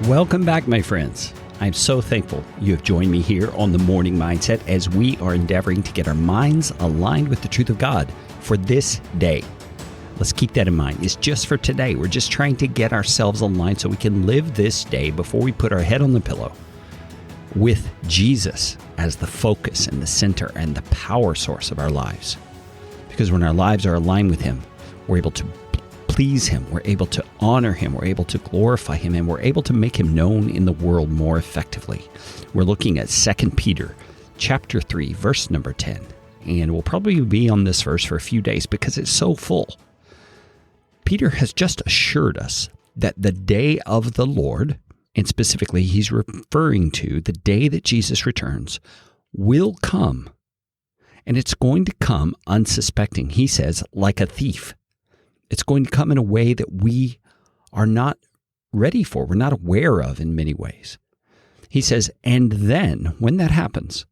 Welcome back, my friends. I'm so thankful you have joined me here on The Morning Mindset as we are endeavoring to get our minds aligned with the truth of God for this day. Let's keep that in mind. It's just for today. We're just trying to get ourselves aligned so we can live this day before we put our head on the pillow with Jesus as the focus and the center and the power source of our lives. Because when our lives are aligned with Him, we're able to please Him, we're able to honor Him, we're able to glorify Him, and we're able to make Him known in the world more effectively. We're looking at 2 Peter chapter 3, verse number 10. And we'll probably be on this verse for a few days because it's so full. Peter has just assured us that the day of the Lord, and specifically he's referring to the day that Jesus returns, will come. And it's going to come unsuspecting. He says, like a thief. It's going to come in a way that we are not ready for, we're not aware of in many ways. He says, and then, when that happens,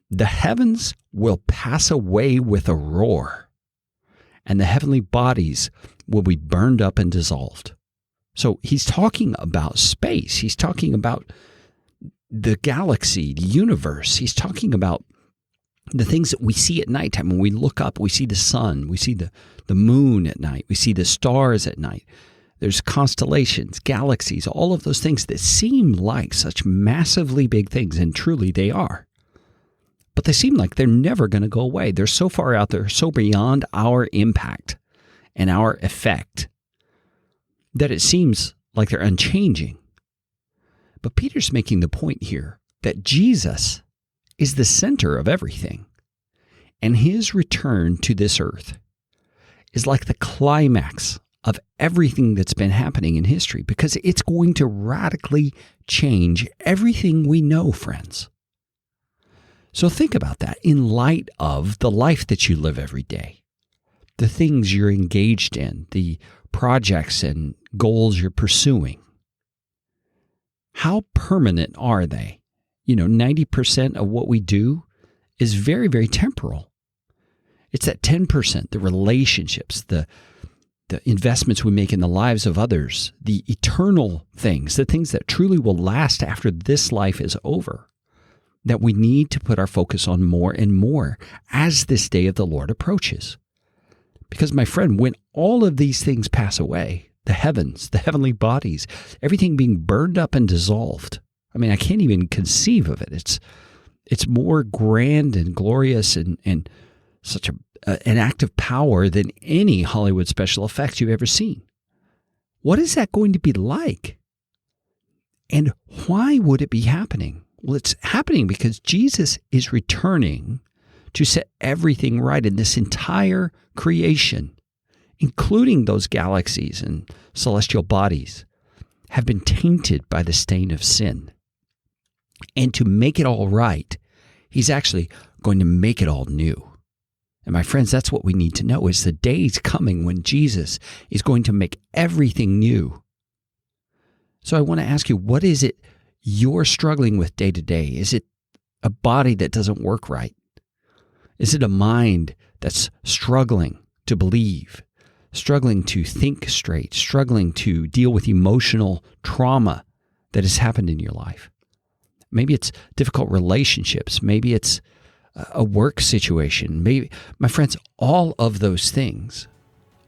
the heavens will pass away with a roar, and the heavenly bodies will be burned up and dissolved. So he's talking about space. He's talking about the galaxy, the universe. He's talking about the things that we see at nighttime. When we look up, we see the sun, we see the moon at night, we see the stars at night. There's constellations, galaxies, all of those things that seem like such massively big things, and truly they are. But they seem like they're never going to go away. They're so far out there, so beyond our impact and our effect that it seems like they're unchanging. But Peter's making the point here that Jesus is the center of everything. And His return to this earth is like the climax of everything that's been happening in history, because it's going to radically change everything we know, friends. So think about that in light of the life that you live every day, the things you're engaged in, the projects and goals you're pursuing. How permanent are they? 90% of what we do is very, very temporal. It's that 10%, the relationships, the investments we make in the lives of others, the eternal things, the things that truly will last after this life is over, that we need to put our focus on more and more as this day of the Lord approaches. Because, my friend, when all of these things pass away, the heavens, the heavenly bodies, everything being burned up and dissolved, I can't even conceive of it. It's more grand and glorious and such an act of power than any Hollywood special effects you've ever seen. What is that going to be like? And why would it be happening? Well, it's happening because Jesus is returning to set everything right in this entire creation, including those galaxies and celestial bodies, have been tainted by the stain of sin. And to make it all right, He's actually going to make it all new. And my friends, that's what we need to know, is the day's coming when Jesus is going to make everything new. So I want to ask you, what is it you're struggling with day to day? Is it a body that doesn't work right? Is it a mind that's struggling to believe, struggling to think straight, struggling to deal with emotional trauma that has happened in your life? Maybe it's difficult relationships. Maybe it's a work situation. Maybe, my friends, all of those things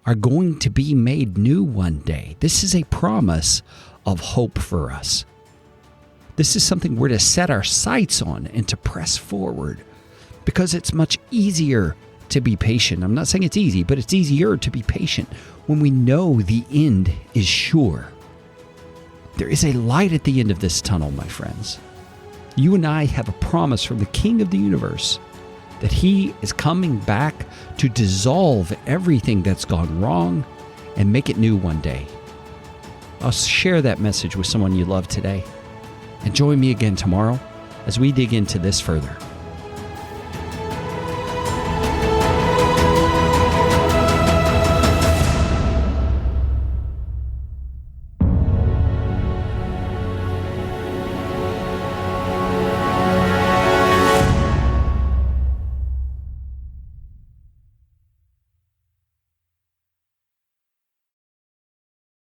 are going to be made new one day. This is a promise of hope for us. This is something we're to set our sights on and to press forward, because it's much easier to be patient. I'm not saying it's easy, but it's easier to be patient when we know the end is sure. There is a light at the end of this tunnel, my friends. You and I have a promise from the King of the universe that He is coming back to dissolve everything that's gone wrong and make it new one day. I'll share that message with someone you love today. And join me again tomorrow as we dig into this further.